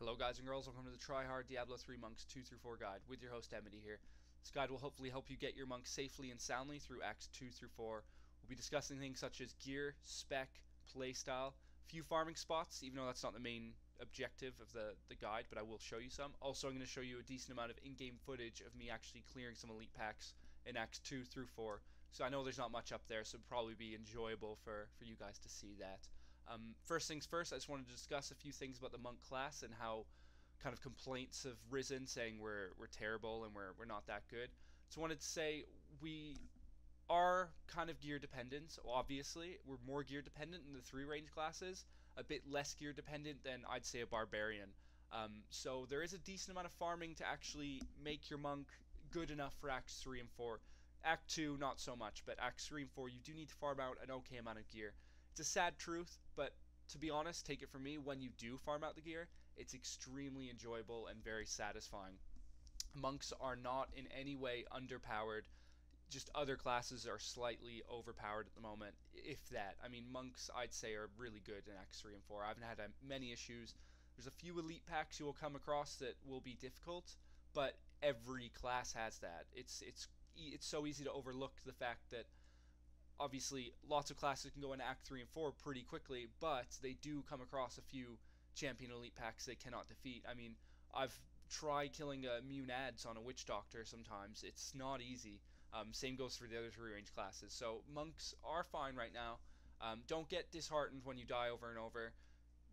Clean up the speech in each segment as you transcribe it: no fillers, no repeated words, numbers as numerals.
Hello guys and girls, welcome to the TryHard Diablo 3 Monks 2 through 4 guide with your host Emity here. This guide will hopefully help you get your monks safely and soundly through Acts 2 through 4. We'll be discussing things such as gear, spec, playstyle, a few farming spots, even though that's not the main objective of the guide, but I will show you some. Also, I'm going to show you a decent amount of in-game footage of me actually clearing some elite packs in Acts 2 through 4. So I know there's not much up there, so it'll probably be enjoyable for you guys to see that. First things first, I just wanted to discuss a few things about the monk class and how kind of complaints have risen saying we're terrible and we're not that good. So I wanted to say we are kind of gear dependent. Obviously, we're more gear dependent in the 3 range classes, a bit less gear dependent than I'd say a barbarian. So there is a decent amount of farming to actually make your monk good enough for Acts 3 and 4. Act 2, not so much, but Acts 3 and 4, you do need to farm out an okay amount of gear. It's a sad truth, but to be honest, take it from me, when you do farm out the gear, it's extremely enjoyable and very satisfying. Monks are not in any way underpowered, just other classes are slightly overpowered at the moment, if that. I mean, monks, I'd say, are really good in Acts 3 and 4. I haven't had many issues. There's a few elite packs you will come across that will be difficult, but every class has that. It's so easy to overlook the fact that obviously lots of classes can go into Act 3 and 4 pretty quickly, but they do come across a few champion elite packs they cannot defeat. I mean, I've tried killing Munads on a Witch Doctor sometimes. It's not easy. Same goes for the other 3 range classes. So monks are fine right now. Don't get disheartened when you die over and over.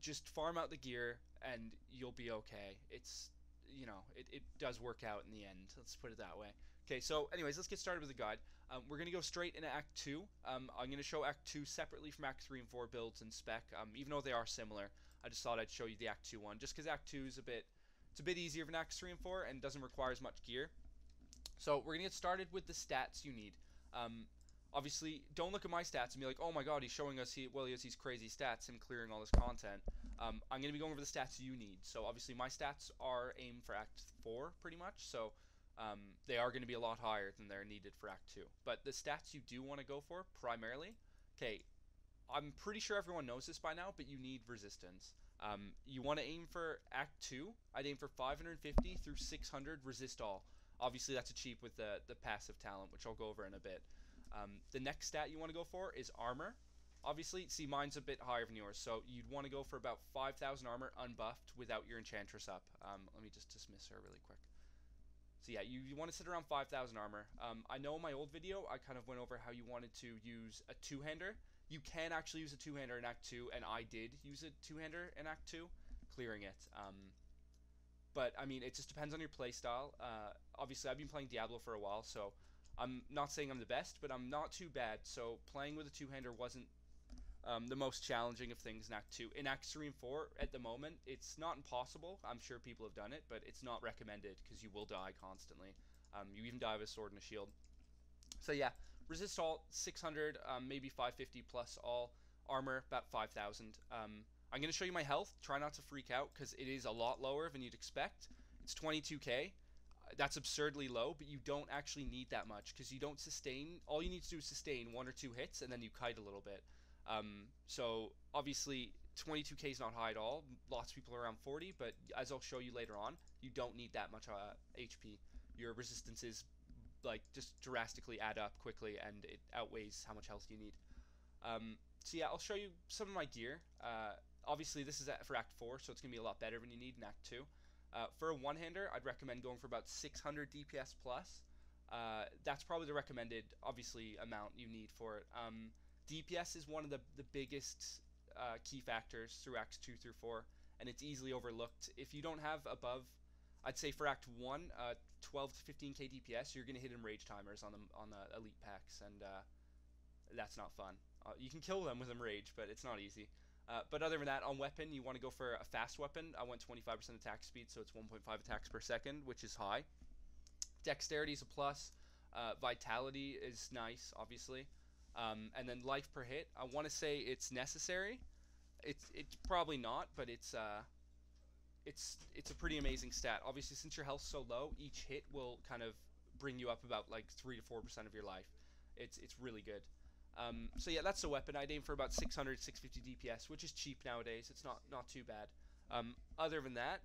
Just farm out the gear and you'll be okay. It's, you know, it does work out in the end. Let's put it that way. Okay, so anyways, let's get started with the guide. We're going to go straight into Act 2. I'm going to show Act 2 separately from Act 3 and 4 builds and spec. Even though they are similar, I just thought I'd show you the Act 2 one, just because Act 2 is a bit easier than Acts 3 and 4 and doesn't require as much gear. So we're going to get started with the stats you need. Obviously, don't look at my stats and be like, oh my god, he's showing us he has these crazy stats, him clearing all this content. I'm going to be going over the stats you need. So obviously my stats are aimed for Act 4 pretty much, so they are going to be a lot higher than they're needed for Act 2. But the stats you do want to go for primarily, okay, I'm pretty sure everyone knows this by now, but you need resistance. You want to aim for Act 2. I'd aim for 550 through 600 resist all. Obviously that's achieved with the passive talent, which I'll go over in a bit. The next stat you want to go for is armor. Obviously, see, mine's a bit higher than yours, so you'd want to go for about 5,000 armor unbuffed without your enchantress up. Let me just dismiss her really quick. So yeah, you want to sit around 5,000 armor. I know in my old video I kind of went over how you wanted to use a two-hander. You can actually use a two-hander in Act 2, and I did use a two-hander in Act 2, clearing it. But I mean, it just depends on your playstyle. Obviously, I've been playing Diablo for a while, so I'm not saying I'm the best, but I'm not too bad. So playing with a two-hander wasn't the most challenging of things in Act 2. In Acts 3 and 4, at the moment, it's not impossible. I'm sure people have done it, but it's not recommended because you will die constantly. You even die with a sword and a shield. So yeah, resist all 600, maybe 550 plus all. Armor about 5,000. I'm going to show you my health. Try not to freak out because it is a lot lower than you'd expect. It's 22k. That's absurdly low, but you don't actually need that much because you don't sustain. All you need to do is sustain 1 or 2 hits and then you kite a little bit. So obviously 22k is not high at all. Lots of people are around 40, but as I'll show you later on, you don't need that much HP. Your resistances like just drastically add up quickly, and it outweighs how much health you need. So yeah, I'll show you some of my gear. Obviously this is for Act 4, so it's gonna be a lot better than you need in Act 2. For a one-hander, I'd recommend going for about 600 DPS plus. That's probably the recommended, obviously, amount you need for it. DPS is one of the biggest key factors through Acts 2 through 4, and it's easily overlooked. If you don't have above, I'd say for Act 1, 12 to 15k DPS, you're going to hit Enrage timers on the elite packs, and that's not fun. You can kill them with Enrage, but it's not easy. But other than that, on weapon, you want to go for a fast weapon. I went 25% attack speed, so it's 1.5 attacks per second, which is high. Dexterity is a plus. Vitality is nice, obviously. And then life per hit, I want to say it's necessary. It's probably not, but it's a pretty amazing stat. Obviously, since your health's so low, each hit will kind of bring you up about like 3 to 4% of your life. It's really good. So yeah, that's the weapon. I'd aim for about 600, 650 DPS, which is cheap nowadays. It's not too bad. Other than that,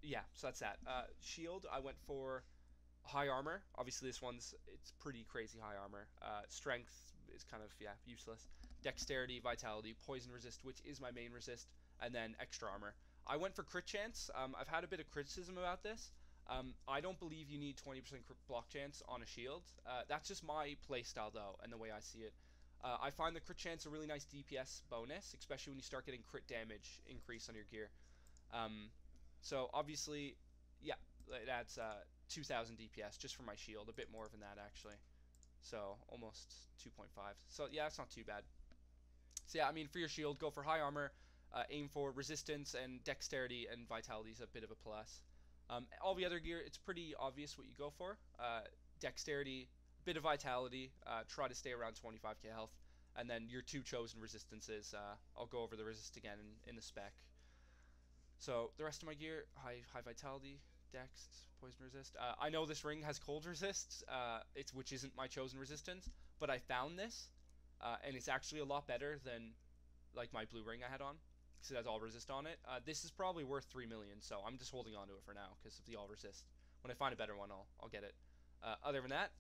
yeah, so that's that. Shield, I went for high armor. Obviously, it's pretty crazy high armor. Strength is kind of useless. Dexterity, vitality, poison resist, which is my main resist, and then extra armor. I went for crit chance. I've had a bit of criticism about this. I don't believe you need 20% block chance on a shield. That's just my playstyle though, and the way I see it. I find the crit chance a really nice DPS bonus, especially when you start getting crit damage increase on your gear. So obviously, yeah, it adds 2,000 DPS just for my shield, a bit more than that actually. So almost 2.5. So yeah, it's not too bad. So yeah, I mean for your shield, go for high armor, aim for resistance and dexterity, and vitality is a bit of a plus. All the other gear, it's pretty obvious what you go for. Dexterity, bit of vitality, try to stay around 25k health, and then your two chosen resistances. I'll go over the resist again in the spec. So the rest of my gear, high vitality, dex, poison resist. I know this ring has cold resists, which isn't my chosen resistance, but I found this, and it's actually a lot better than like my blue ring I had on, because it has all resist on it. This is probably worth 3 million, so I'm just holding on to it for now because of the all resist. When I find a better one, I'll get it. Other than that,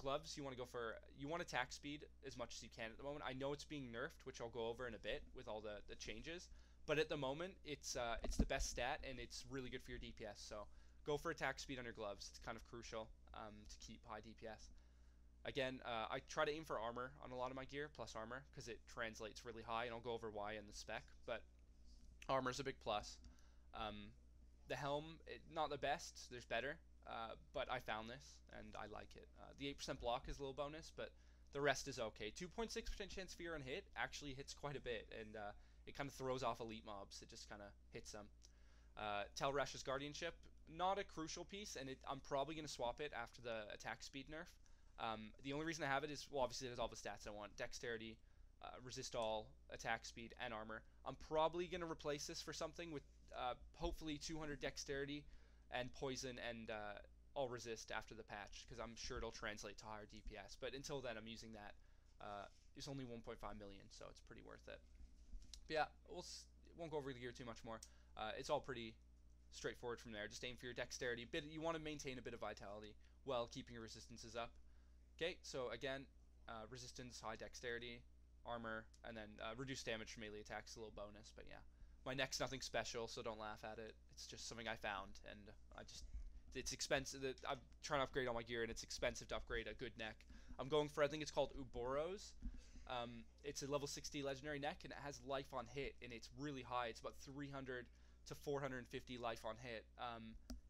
gloves, you want attack speed as much as you can at the moment. I know it's being nerfed, which I'll go over in a bit with all the changes, but at the moment it's the best stat, and it's really good for your DPS. So go for attack speed on your gloves. It's kind of crucial to keep high DPS. Again, I try to aim for armor on a lot of my gear, plus armor, because it translates really high, and I'll go over why in the spec, but armor is a big plus. The helm, not the best, there's better, but I found this, and I like it. The 8% block is a little bonus, but the rest is okay. 2.6% chance fear on hit actually hits quite a bit, and it kind of throws off elite mobs. It just kind of hits them. Telrash's Guardianship, not a crucial piece, and I'm probably going to swap it after the attack speed nerf. The only reason I have it is, well, obviously it has all the stats I want. Dexterity, resist all, attack speed, and armor. I'm probably going to replace this for something with hopefully 200 dexterity and poison and all resist after the patch, because I'm sure it'll translate to higher DPS. But until then, I'm using that. It's only 1.5 million, so it's pretty worth it. But yeah, won't go over the gear too much more. It's all pretty straightforward from there. Just aim for your dexterity. You want to maintain a bit of vitality while keeping your resistances up. Okay, so again, resistance, high dexterity, armor, and then reduced damage from melee attacks, a little bonus. But yeah, my neck's nothing special, so don't laugh at it. It's just something I found, and it's expensive. I'm trying to upgrade all my gear, and it's expensive to upgrade a good neck. I'm going for, I think it's called Uboros. It's a level 60 legendary neck, and it has life on hit, and it's really high. It's about 300 to 450 life on hit.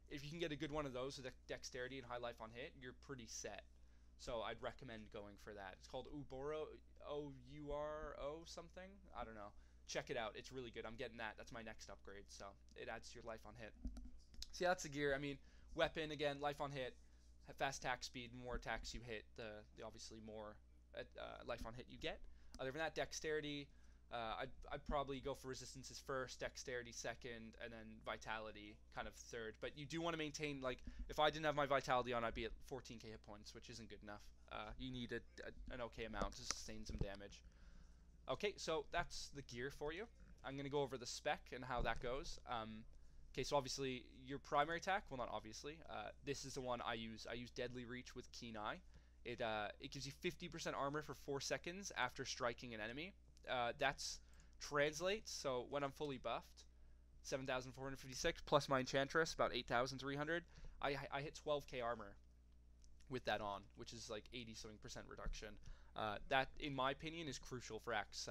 If you can get a good one of those with dexterity and high life on hit, you're pretty set. So I'd recommend going for that. It's called Uboro, O-U-R-O something? I don't know. Check it out. It's really good. I'm getting that. That's my next upgrade, so it adds to your life on hit. So yeah, that's the gear. I mean, weapon, again, life on hit, fast attack speed. More attacks you hit, the obviously more life on hit you get. Other than that, dexterity, I'd probably go for resistances first, dexterity second, and then vitality kind of third. But you do want to maintain, like, if I didn't have my vitality on, I'd be at 14k hit points, which isn't good enough. You need an okay amount to sustain some damage. Okay, so that's the gear for you. I'm going to go over the spec and how that goes. Okay, so obviously your primary attack, well, not obviously, this is the one I use. I use Deadly Reach with Keen Eye. It gives you 50% armor for 4 seconds after striking an enemy. That's translates, so when I'm fully buffed, 7,456 plus my Enchantress, about 8,300, I hit 12k armor with that on, which is like 80-something% reduction. That, in my opinion, is crucial for Acts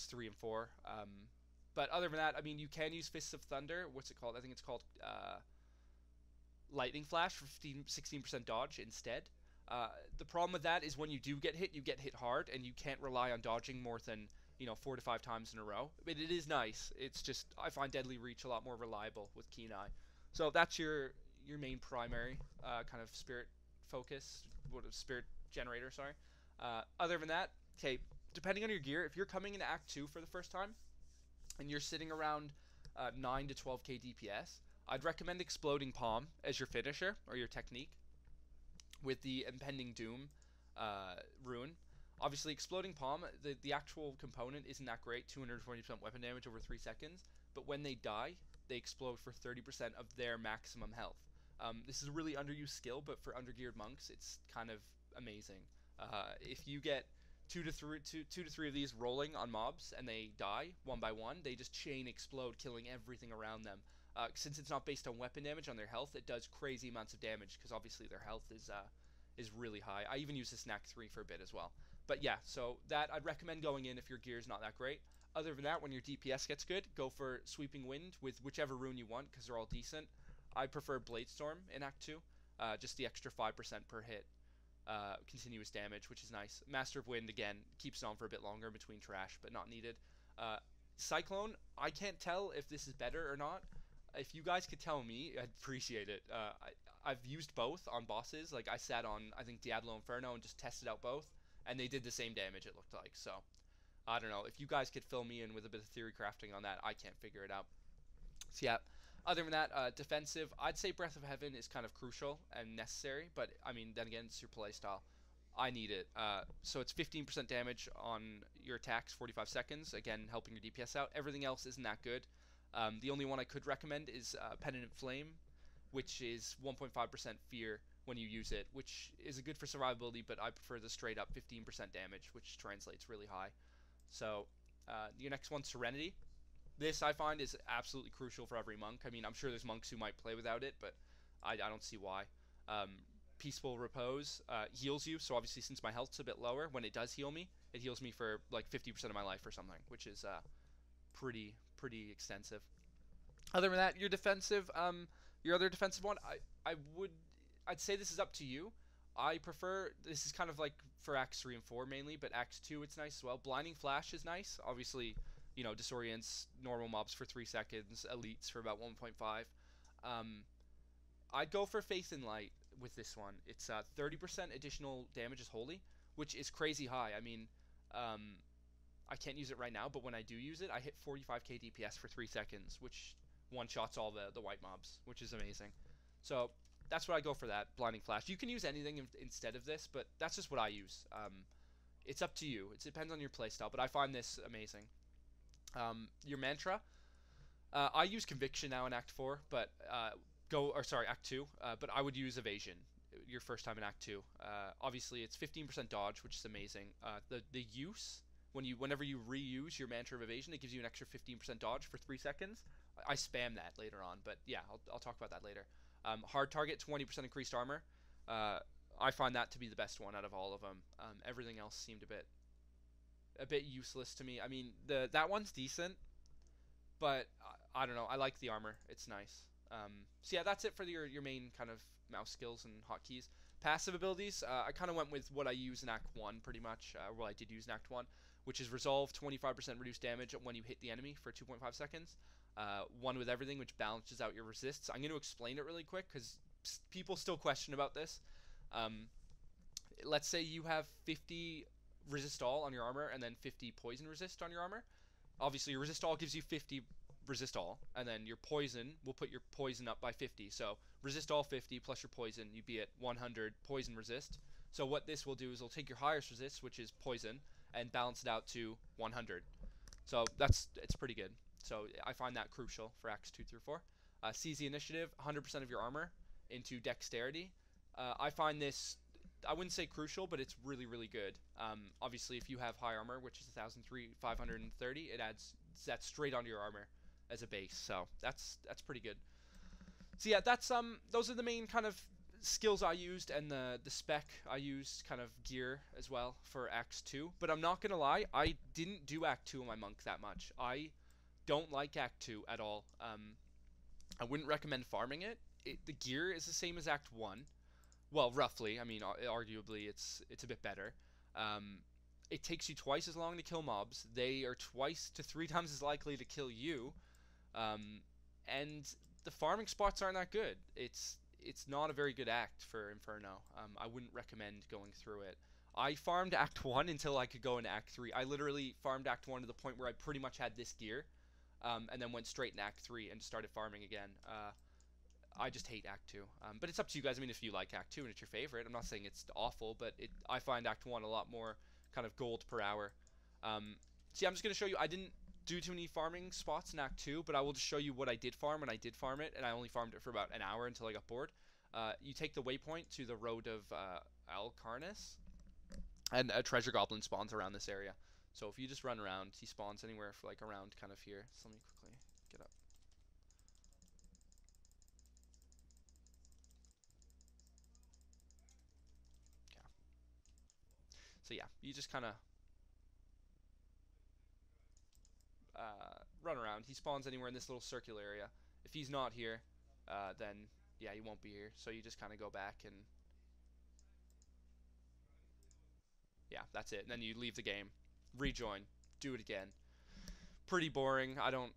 3 and 4. But other than that, I mean, you can use Fists of Thunder. What's it called? I think it's called Lightning Flash for 16% dodge instead. The problem with that is when you do get hit, you get hit hard, and you can't rely on dodging more than 4 to 5 times in a row. But it is nice. It's just I find Deadly Reach a lot more reliable with Keen Eye. So that's your main primary kind of spirit focus, spirit generator. Sorry. Other than that, okay, depending on your gear, if you're coming into Act 2 for the first time, and you're sitting around 9 to 12k DPS, I'd recommend Exploding Palm as your finisher or your technique with the Impending Doom rune. Obviously, Exploding Palm, the actual component isn't that great, 240% weapon damage over 3 seconds, but when they die, they explode for 30% of their maximum health. This is a really underused skill, but for undergeared monks, it's kind of amazing. If you get two to three of these rolling on mobs and they die one by one, they just chain explode, killing everything around them. Since it's not based on weapon damage on their health, it does crazy amounts of damage because obviously their health is really high. I even use this in Act 3 for a bit as well. But yeah, so that I'd recommend going in if your gear is not that great. Other than that, when your DPS gets good, go for Sweeping Wind with whichever rune you want because they're all decent. I prefer Bladestorm in Act 2, just the extra 5% per hit. Continuous damage, which is nice. Master of Wind, again, keeps it on for a bit longer in between trash, but not needed. Cyclone, I can't tell if this is better or not. If you guys could tell me, I'd appreciate it. I've used both on bosses. Like, I sat on, I think, Diablo Inferno and just tested out both, and they did the same damage, it looked like. So, I don't know. If you guys could fill me in with a bit of theory crafting on that, I can't figure it out. So, yeah. Other than that, defensive, I'd say Breath of Heaven is kind of crucial and necessary, but, I mean, then again, it's your playstyle. I need it. So it's 15% damage on your attacks, 45 seconds, again, helping your DPS out. Everything else isn't that good. The only one I could recommend is Penitent Flame, which is 1.5% fear when you use it, which is good for survivability, but I prefer the straight up 15% damage, which translates really high. So your next one, Serenity. This, I find, is absolutely crucial for every monk. I mean, I'm sure there's monks who might play without it, but I don't see why. Peaceful Repose heals you, so obviously since my health's a bit lower, when it does heal me, it heals me for like 50% of my life or something, which is pretty extensive. Other than that, your defensive, your other defensive one, I'd say this is up to you. I prefer, this is kind of like for Acts 3 and 4 mainly, but Acts 2 it's nice as well. Blinding Flash is nice, obviously, you know, disorients normal mobs for 3 seconds, elites for about 1.5. I'd go for Faith in Light with this one. It's 30% additional damage is holy, which is crazy high. I mean, I can't use it right now, but when I do use it, I hit 45k DPS for 3 seconds, which one-shots all the white mobs, which is amazing. So that's what I go for, that Blinding Flash. You can use anything instead of this, but that's just what I use. It's up to you. It depends on your playstyle, but I find this amazing. Your mantra, I use Conviction now in Act 4, but Act 2, but I would use Evasion your first time in Act 2. Obviously, it's 15% dodge, which is amazing. The use, whenever you reuse your mantra of Evasion, it gives you an extra 15% dodge for 3 seconds. I spam that later on, but yeah, I'll talk about that later. Hard Target, 20% increased armor. I find that to be the best one out of all of them. Everything else seemed a bit useless to me. I mean, that one's decent, but I don't know. I like the armor. It's nice. So yeah, that's it for your main kind of mouse skills and hotkeys. Passive abilities, I kind of went with what I use in Act 1 pretty much, what I did use in Act 1, which is Resolve, 25% reduced damage when you hit the enemy for 2.5 seconds. One with Everything, which balances out your resists. I'm going to explain it really quick because people still question about this. Let's say you have 50 resist all on your armor and then 50 poison resist on your armor. Obviously, your resist all gives you 50 resist all, and then your poison will put your poison up by 50. So resist all 50 plus your poison, you'd be at 100 poison resist. So what this will do is it'll take your highest resist, which is poison, and balance it out to 100. So it's pretty good. So I find that crucial for Acts 2 through 4. Seize the Initiative, 100% of your armor into Dexterity. I find this, I wouldn't say crucial, but it's really good. Obviously, if you have high armor, which is 1,530, it adds that straight onto your armor as a base. So that's pretty good. So yeah, that's those are the main kind of skills I used, and the spec I used, kind of gear as well for Acts 2. But I'm not gonna lie, I didn't do Act 2 on my monk that much. I don't like Act 2 at all. I wouldn't recommend farming it. The gear is the same as Act 1. Well, roughly. I mean, arguably, it's a bit better. It takes you twice as long to kill mobs. They are twice to 3 times as likely to kill you. And the farming spots aren't that good. It's not a very good act for Inferno. I wouldn't recommend going through it. I farmed Act 1 until I could go into Act 3. I literally farmed Act 1 to the point where I pretty much had this gear. And then went straight in Act 3 and started farming again. I just hate Act 2. But it's up to you guys. I mean, if you like Act 2 and it's your favorite, I'm not saying it's awful, but I find Act 1 a lot more kind of gold per hour. So yeah, I'm just going to show you. I didn't do too many farming spots in Act 2, but I will just show you what I did farm when I did farm it, and I only farmed it for about an hour until I got bored. You take the waypoint to the road of Alcarnis, and a treasure goblin spawns around this area. So if you just run around, he spawns anywhere for like around kind of here. So let me quickly get up. Okay. So yeah, you just kind of run around. He spawns anywhere in this little circular area. If he's not here, then yeah, he won't be here. So you just kind of go back and yeah, that's it. And then you leave the game, rejoin, do it again. Pretty boring. I don't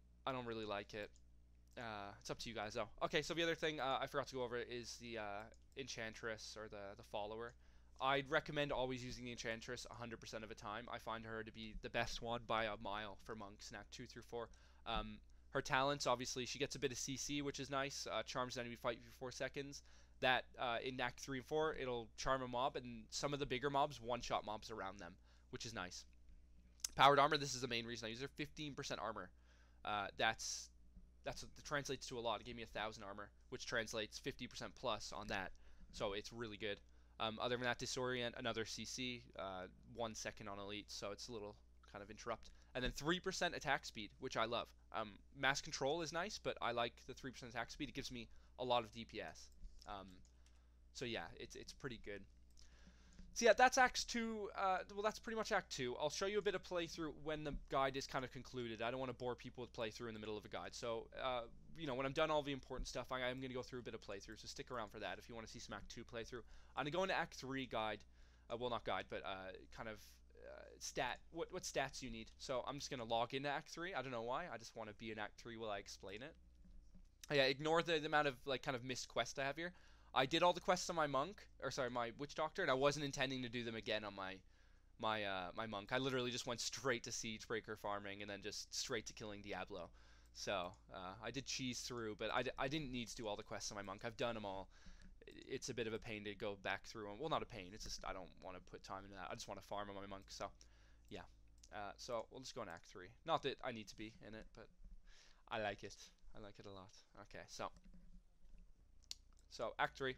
really like it. It's up to you guys though. Okay, so the other thing I forgot to go over is the Enchantress or the follower. I'd recommend always using the Enchantress 100% of the time. I find her to be the best one by a mile for monks in Act 2 through 4. Her talents, obviously, she gets a bit of CC, which is nice. Charms an enemy fight for 4 seconds. That in Act 3 and 4, it'll charm a mob, and some of the bigger mobs one-shot mobs around them, which is nice. Powered armor, this is the main reason I use her. 15% armor. That translates to a lot. It gave me 1,000 armor, which translates 50% plus on that. So it's really good. Other than that, Disorient, another CC, 1 second on Elite, so it's a little kind of interrupt. And then 3% attack speed, which I love. Mass Control is nice, but I like the 3% attack speed. It gives me a lot of DPS. So yeah, it's pretty good. So yeah, that's Act 2. Well, that's pretty much Act 2. I'll show you a bit of playthrough when the guide is kind of concluded. I don't want to bore people with playthrough in the middle of a guide. So, you know, when I'm done all the important stuff, I am going to go through a bit of playthrough. So stick around for that if you want to see some Act 2 playthrough. I'm going to go into Act 3 guide. Well, not guide, but kind of what stats you need. So I'm just going to log into Act 3. I don't know why. I just want to be in Act 3 while I explain it. Yeah, ignore the amount of like kind of missed quests I have here. I did all the quests on my monk, or sorry, my witch doctor, and I wasn't intending to do them again on my monk. I literally just went straight to Siegebreaker farming and then just straight to killing Diablo. So I did cheese through, but I didn't need to do all the quests on my monk. I've done them all. It's a bit of a pain to go back through them. Well, not a pain. It's just I don't want to put time into that. I just want to farm on my monk. So yeah. So we'll just go in Act 3. Not that I need to be in it, but I like it. I like it a lot. Okay, so Act 3.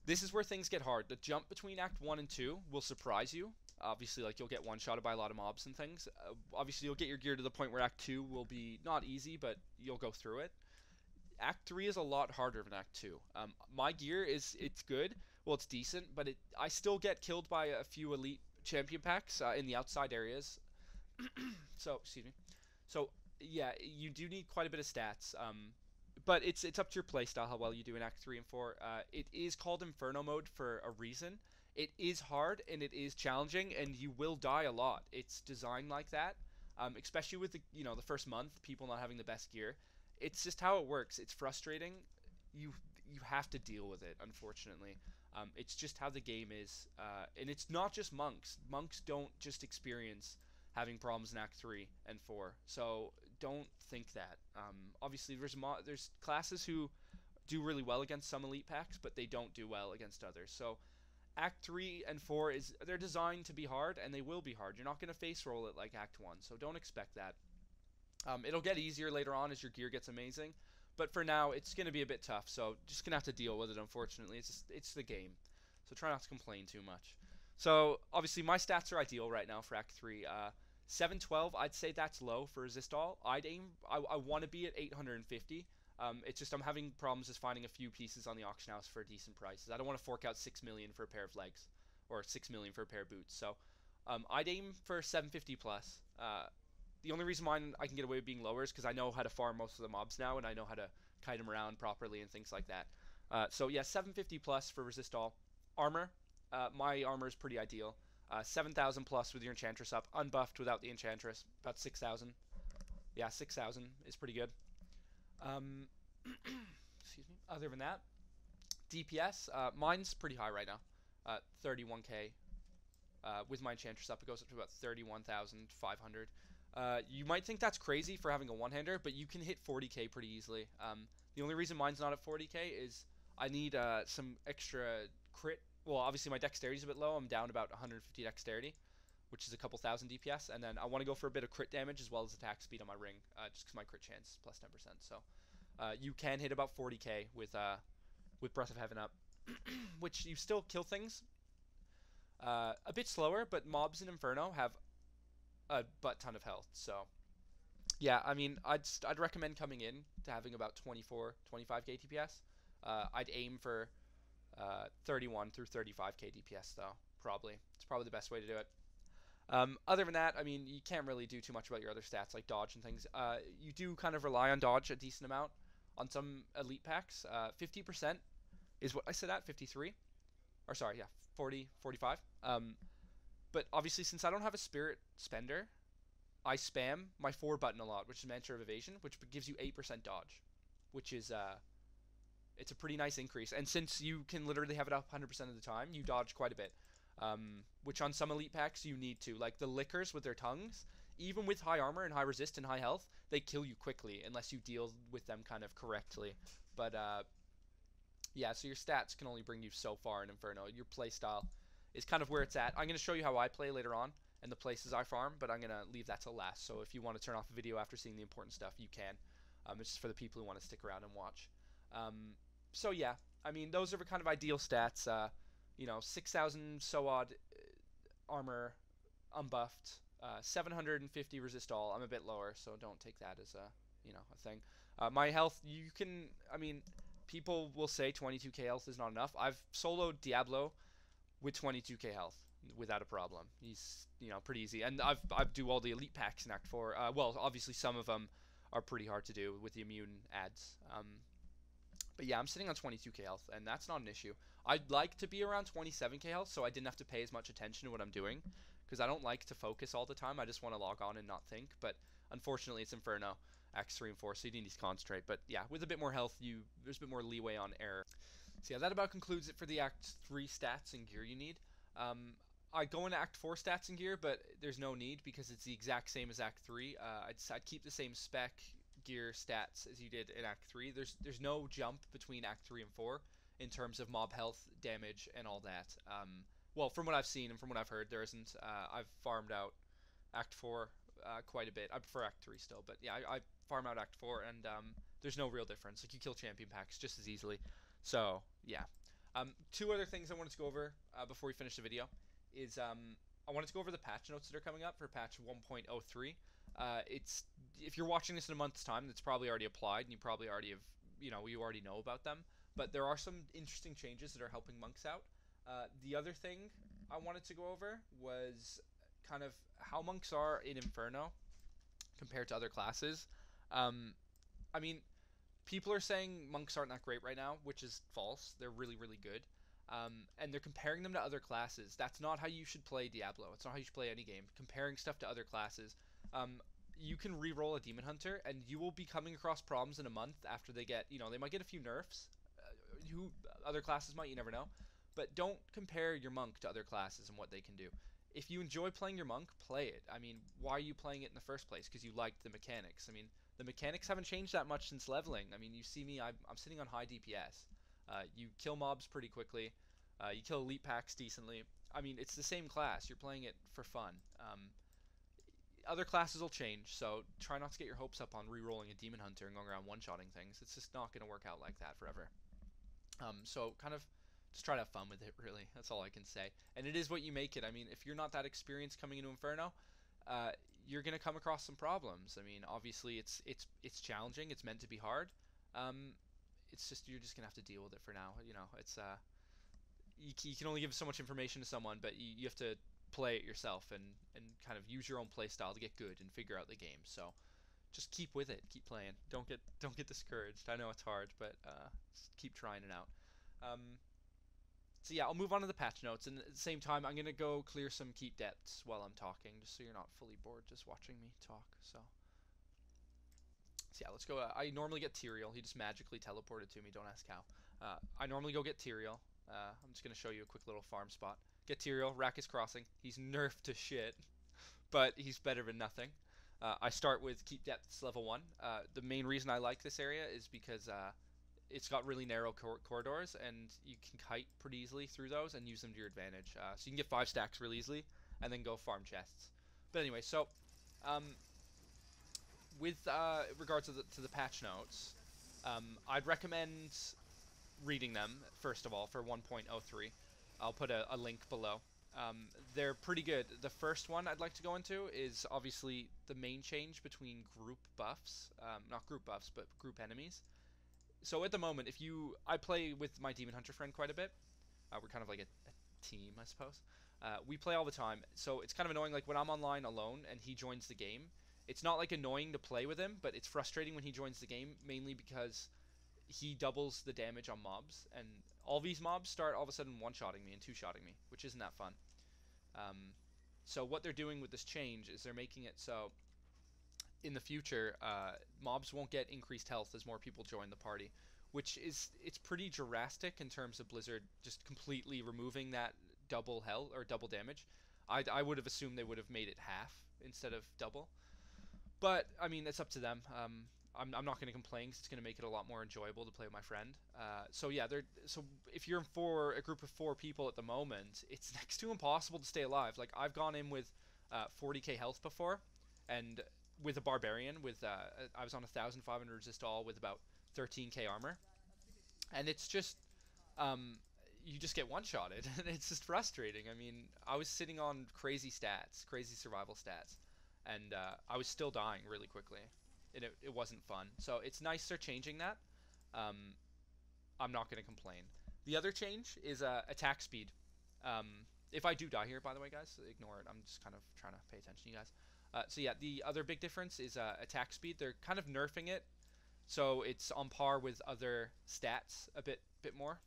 This is where things get hard. The jump between Act 1 and 2 will surprise you. Obviously, like, you'll get one-shotted by a lot of mobs and things. Obviously, you'll get your gear to the point where Act 2 will be not easy, but you'll go through it. Act 3 is a lot harder than Act 2. My gear it's good. Well, it's decent, but I still get killed by a few elite champion packs in the outside areas. So, excuse me. So, yeah, you do need quite a bit of stats. But it's up to your playstyle how well you do in Act 3 and 4. It is called Inferno mode for a reason. It is hard and it is challenging, and you will die a lot. It's designed like that, especially with the first month, people not having the best gear. It's just how it works. It's frustrating. You have to deal with it, unfortunately. It's just how the game is, and it's not just monks. Monks don't just experience having problems in Act 3 and 4. So don't think that. Obviously, there's classes who do really well against some elite packs, but they don't do well against others. So Act 3 and 4 they're designed to be hard, and they will be hard. You're not going to face roll it like Act 1, so don't expect that. It'll get easier later on as your gear gets amazing, but for now it's going to be a bit tough. So just gonna have to deal with it. Unfortunately, it's the game. So try not to complain too much. So obviously my stats are ideal right now for Act 3. 712, I'd say that's low for resist all. I want to be at 850. It's just I'm having problems just finding a few pieces on the auction house for decent prices. I don't want to fork out 6 million for a pair of legs, or 6 million for a pair of boots. So I'd aim for 750 plus. The only reason why I can get away with being lower is because I know how to farm most of the mobs now, and I know how to kite them around properly and things like that. So yeah, 750 plus for resist all. Armor, my armor is pretty ideal. 7,000 plus with your Enchantress up, unbuffed without the Enchantress, about 6,000. Yeah, 6,000 is pretty good. Excuse me. Other than that, DPS, mine's pretty high right now, 31k. With my Enchantress up, it goes up to about 31,500. You might think that's crazy for having a one-hander, but you can hit 40k pretty easily. The only reason mine's not at 40k is I need some extra crit. Well, obviously my dexterity is a bit low. I'm down about 150 dexterity. which is a couple thousand DPS, and then I want to go for a bit of crit damage as well as attack speed on my ring, just because my crit chance is plus 10%. So you can hit about 40k with Breath of Heaven up, which you still kill things a bit slower, but mobs in Inferno have a butt ton of health. So yeah, I mean, I'd recommend coming in to having about 24, 25k DPS. I'd aim for 31 through 35k DPS though. Probably it's probably the best way to do it. Other than that, I mean, you can't really do too much about your other stats like dodge and things. You do kind of rely on dodge a decent amount on some elite packs. 50% is what I said at 53, or sorry, yeah, 40, 45. But obviously, since I don't have a spirit spender, I spam my 4 button a lot, which is Mantra of Evasion, which gives you 8% dodge, which is it's a pretty nice increase. And since you can literally have it up 100% of the time, you dodge quite a bit. Which on some elite packs you need to. Like the Lickers with their tongues, even with high armor and high resist and high health, they kill you quickly unless you deal with them kind of correctly. But yeah, so your stats can only bring you so far in Inferno. Your playstyle is kind of where it's at. I'm going to show you how I play later on and the places I farm, but I'm going to leave that till last. So if you want to turn off the video after seeing the important stuff, you can. It's just for the people who want to stick around and watch. So yeah, I mean, those are kind of ideal stats. You know, 6,000 so odd armor, unbuffed, 750 resist all. I'm a bit lower, so don't take that as a thing. My health, you can, I mean, people will say 22k health is not enough. I've soloed Diablo with 22k health without a problem. He's, pretty easy. And I do all the elite packs in Act 4. Well, obviously some of them are pretty hard to do with the immune ads. But yeah, I'm sitting on 22k health, and that's not an issue. I'd like to be around 27k health, so I didn't have to pay as much attention to what I'm doing, because I don't like to focus all the time. I just want to log on and not think. But unfortunately, it's Inferno, Acts 3 and 4, so you need to concentrate. But yeah, with a bit more health, there's a bit more leeway on error. So yeah, that about concludes it for the Act 3 stats and gear you need. I go into Act 4 stats and gear, but there's no need because it's the exact same as Act 3. I'd keep the same spec, gear, stats as you did in Act 3. There's no jump between Act 3 and 4 in terms of mob health, damage, and all that. Well, from what I've seen and from what I've heard, there isn't. I've farmed out Act 4 quite a bit. I prefer Act 3 still, but yeah, I farm out Act 4, and there's no real difference. Like, you kill champion packs just as easily. So, yeah. 2 other things I wanted to go over before we finish the video is I wanted to go over the patch notes that are coming up for patch 1.03. If you're watching this in a month's time, that's probably already applied, and you probably already have, you already know about them. But there are some interesting changes that are helping monks out. The other thing I wanted to go over was kind of how monks are in Inferno compared to other classes. I mean, people are saying monks aren't that great right now, which is false. They're really, really good. And they're comparing them to other classes. That's not how you should play Diablo. It's not how you should play any game. Comparing stuff to other classes. You can re-roll a Demon Hunter, and you will be coming across problems in a month after they get, they might get a few nerfs. Other classes might, you never know. But don't compare your monk to other classes and what they can do. If you enjoy playing your monk, play it. I mean, why are you playing it in the first place? Because you liked the mechanics. I mean, the mechanics haven't changed that much since leveling. I mean, you see me, I'm sitting on high DPS. You kill mobs pretty quickly. You kill elite packs decently. I mean, it's the same class. You're playing it for fun. Other classes will change, so try not to get your hopes up on re-rolling a Demon Hunter and going around one-shotting things. It's just not going to work out like that forever. So kind of just try to have fun with it, really. That's all I can say. And it is what you make it. I mean, if you're not that experienced coming into Inferno, you're going to come across some problems. I mean, obviously it's challenging. It's meant to be hard. It's just, you're just going to have to deal with it for now. It's you can only give so much information to someone, but you have to play it yourself and kind of use your own play style to get good and figure out the game. So just keep with it, keep playing. Don't get discouraged. I know it's hard, but just keep trying it out. So yeah, I'll move on to the patch notes, and at the same time, I'm gonna go clear some keep debts while I'm talking, just so you're not fully bored just watching me talk. So yeah, let's go. I normally get Tyrael. He just magically teleported to me. Don't ask how. I normally go get Tyrael. I'm just gonna show you a quick little farm spot. Get Tyrael, RAKKIS Crossing. He's nerfed to shit, but he's better than nothing. I start with Keep Depths level 1. The main reason I like this area is because it's got really narrow corridors, and you can kite pretty easily through those and use them to your advantage. So you can get 5 stacks really easily. and then go farm chests. But anyway, so with regards to the patch notes, I'd recommend reading them first of all for 1.03. I'll put a link below. They're pretty good. The first one I'd like to go into is obviously the main change between group buffs, not group buffs, but group enemies. So at the moment, I play with my Demon Hunter friend quite a bit. We're kind of like a team, I suppose. We play all the time, so it's kind of annoying. Like when I'm online alone and he joins the game, it's not like annoying to play with him, but it's frustrating when he joins the game, mainly because he doubles the damage on mobs, and all these mobs start all of a sudden one-shotting me and two-shotting me, which isn't that fun. So what they're doing with this change is they're making it so in the future, mobs won't get increased health as more people join the party, which it's pretty drastic in terms of Blizzard just completely removing that double health or double damage. I would have assumed they would have made it half instead of double, but I mean it's up to them. I'm not going to complain because it's going to make it a lot more enjoyable to play with my friend. So yeah, so if you're for a group of 4 people at the moment, it's next to impossible to stay alive. Like I've gone in with 40k health before, and with a barbarian with I was on 1,500 resist all with about 13k armor, and it's just you just get one-shotted, and it's just frustrating. I mean, I was sitting on crazy stats, crazy survival stats, and I was still dying really quickly. It wasn't fun. So it's nice they're changing that. I'm not going to complain. The other change is attack speed. If I do die here, by the way, guys, ignore it. I'm just kind of trying to pay attention to you guys. So yeah, the other big difference is attack speed. They're kind of nerfing it, so it's on par with other stats a bit more,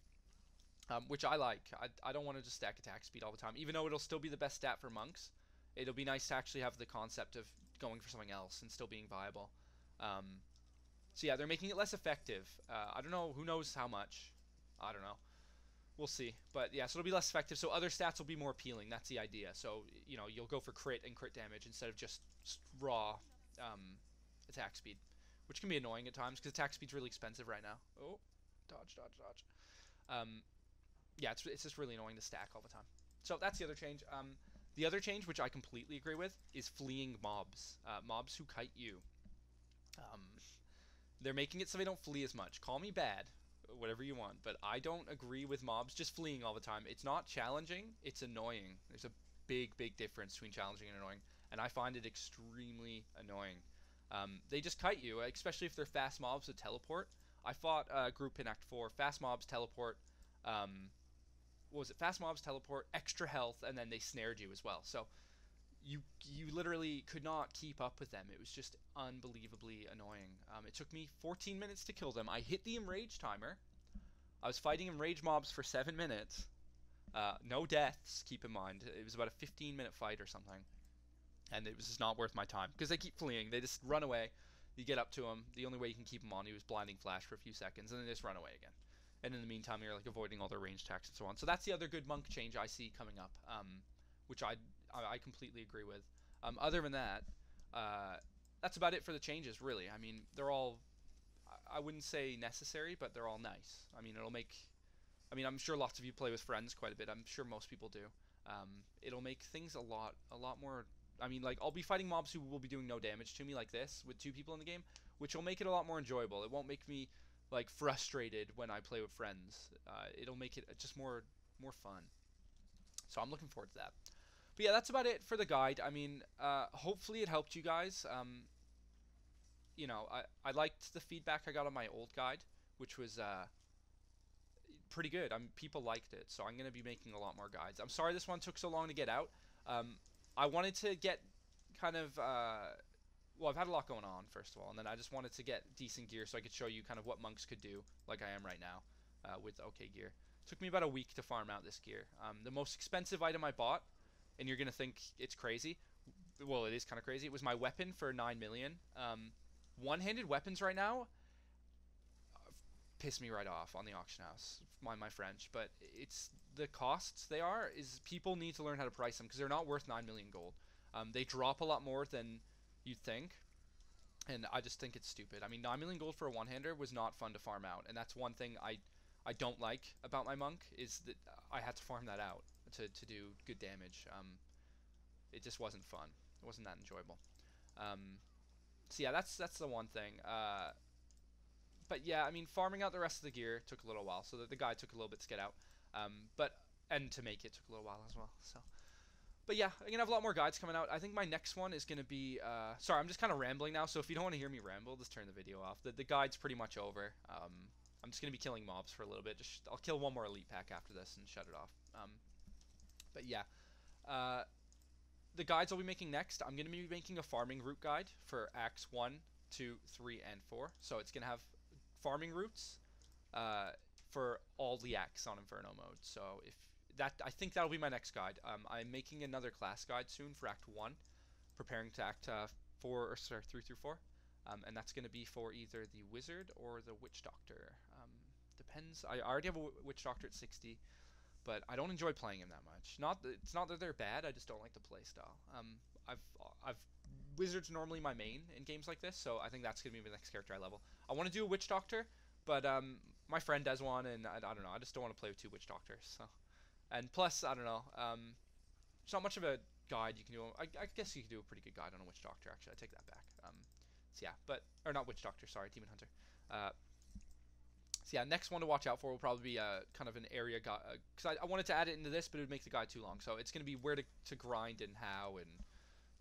which I like. I don't want to just stack attack speed all the time, even though it'll still be the best stat for monks. It'll be nice to actually have the concept of going for something else and still being viable. So yeah, they're making it less effective. I don't know, who knows how much. I don't know. We'll see. But yeah, so it'll be less effective, so other stats will be more appealing. That's the idea. So, you know, you'll go for crit and crit damage instead of just raw attack speed, which can be annoying at times because attack speed's really expensive right now. Oh, dodge, dodge, dodge. Yeah, it's just really annoying to stack all the time. So that's the other change. The other change, which I completely agree with, is fleeing mobs. Mobs who kite you. They're making it so they don't flee as much. Call me bad, whatever you want, but I don't agree with mobs just fleeing all the time. It's not challenging, it's annoying. There's a big difference between challenging and annoying, and I find it extremely annoying. They just kite you, especially if they're fast mobs that teleport. I fought a group in Act 4, fast mobs teleport, what was it? Fast mobs teleport, extra health, and then they snared you as well. So you literally could not keep up with them. It was just unbelievably annoying. It took me 14 minutes to kill them. I hit the enrage timer. I was fighting enrage mobs for 7 minutes. No deaths, keep in mind. It was about a 15-minute fight or something. And it was just not worth my time because they keep fleeing. They just run away. You get up to them. The only way you can keep them on you is blinding flash for a few seconds, and then they just run away again. And in the meantime, you're like avoiding all their range attacks and so on. So that's the other good monk change I see coming up, which I completely agree with. Other than that, that's about it for the changes, really. I mean, they're all, I wouldn't say necessary, but they're all nice. I mean, I'm sure lots of you play with friends quite a bit. I'm sure most people do. It'll make things a lot more. I mean, like, I'll be fighting mobs who will be doing no damage to me like this with 2 people in the game, which will make it a lot more enjoyable. It won't make me like frustrated when I play with friends. It'll make it just more fun. So I'm looking forward to that. But yeah, that's about it for the guide. I mean, hopefully it helped you guys. You know, I liked the feedback I got on my old guide, which was pretty good. People liked it, so I'm going to be making a lot more guides. I'm sorry this one took so long to get out. I wanted to get kind of... well, I've had a lot going on, first of all, and then I just wanted to get decent gear so I could show you kind of what monks could do, like I am right now, with okay gear. It took me about a week to farm out this gear. The most expensive item I bought, and you're going to think it's crazy, well, it is kind of crazy, it was my weapon for 9 million. One-handed weapons right now piss me right off on the auction house, mind my French, but it's the costs they are, is people need to learn how to price them, because they're not worth 9 million gold. They drop a lot more than you'd think, and I just think it's stupid. I mean, 9 million gold for a one-hander was not fun to farm out, and that's one thing I don't like about my monk, is that I had to farm that out to do good damage. it just wasn't fun. It wasn't that enjoyable. So yeah, that's the one thing. But yeah, I mean, farming out the rest of the gear took a little while, so the guide took a little bit to get out. And to make it took a little while as well. So, but yeah, I'm gonna have a lot more guides coming out. I think my next one is gonna be. Sorry, I'm just kind of rambling now. So if you don't want to hear me ramble, just turn the video off. The guide's pretty much over. I'm just gonna be killing mobs for a little bit. I'll kill one more elite pack after this and shut it off. But yeah, the guides I'll be making next. I'm gonna be making a farming route guide for Acts 1, 2, 3, and 4. So it's gonna have farming routes for all the acts on Inferno mode. So I think that'll be my next guide. I'm making another class guide soon for Act 1, preparing to Act 3 through 4. And that's going to be for either the Wizard or the Witch Doctor. Depends. I already have a Witch Doctor at 60, but I don't enjoy playing him that much. It's not that they're bad, I just don't like the play style. I've Wizard's normally my main in games like this, so I think that's going to be the next character I level. I want to do a Witch Doctor, but my friend does one, and I don't know. I just don't want to play with 2 Witch Doctors. So. And plus, I don't know, there's not much of a guide you can do. I guess you can do a pretty good guide on a Witch Doctor, actually. I take that back. So yeah, or not Witch Doctor, sorry, Demon Hunter. So yeah, next one to watch out for will probably be kind of an area guide, because I wanted to add it into this, but it would make the guide too long. So it's going to be where to grind and how, and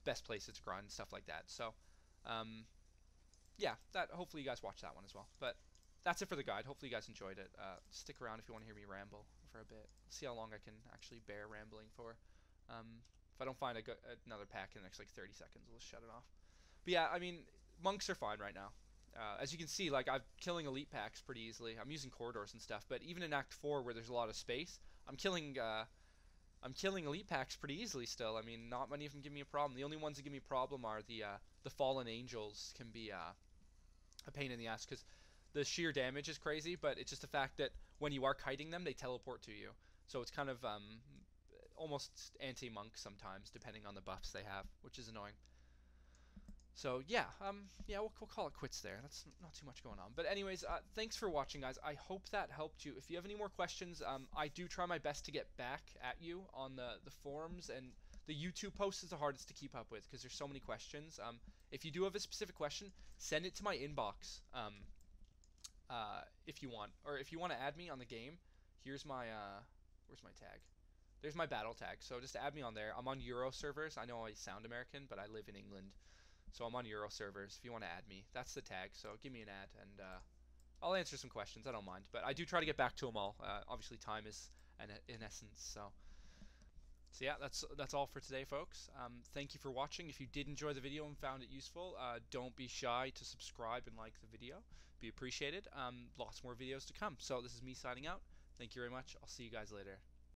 best places to grind and stuff like that. So, yeah, hopefully you guys watch that one as well. But that's it for the guide. Hopefully you guys enjoyed it. Stick around if you want to hear me ramble for a bit. See how long I can actually bear rambling for. If I don't find another pack in the next like 30 seconds, we'll shut it off. But yeah, I mean, monks are fine right now. As you can see, like, I'm killing elite packs pretty easily. I'm using corridors and stuff, but even in Act 4 where there's a lot of space, I'm killing elite packs pretty easily still. I mean, not many of them give me a problem. The only ones that give me a problem are the fallen angels. Can be a pain in the ass because the sheer damage is crazy, but it's just the fact that when you are kiting them, they teleport to you. So it's kind of almost anti-monk sometimes, depending on the buffs they have, which is annoying. So yeah, we'll call it quits there. That's not too much going on. But anyways, thanks for watching, guys. I hope that helped you. If you have any more questions, I do try my best to get back at you on the forums, and the YouTube post is the hardest to keep up with because there's so many questions. If you do have a specific question, send it to my inbox. If you want, or if you want to add me on the game, here's my where's my tag? There's my battle tag. So just add me on there. I'm on Euro servers. I know I sound American, but I live in England. So I'm on Euro servers if you want to add me. That's the tag, so give me an ad, and I'll answer some questions. I don't mind. But I do try to get back to them all. Obviously, time is in essence. So yeah, that's all for today, folks. Thank you for watching. If you did enjoy the video and found it useful, don't be shy to subscribe and like the video. Be appreciated. Lots more videos to come. So this is me signing out. Thank you very much. I'll see you guys later.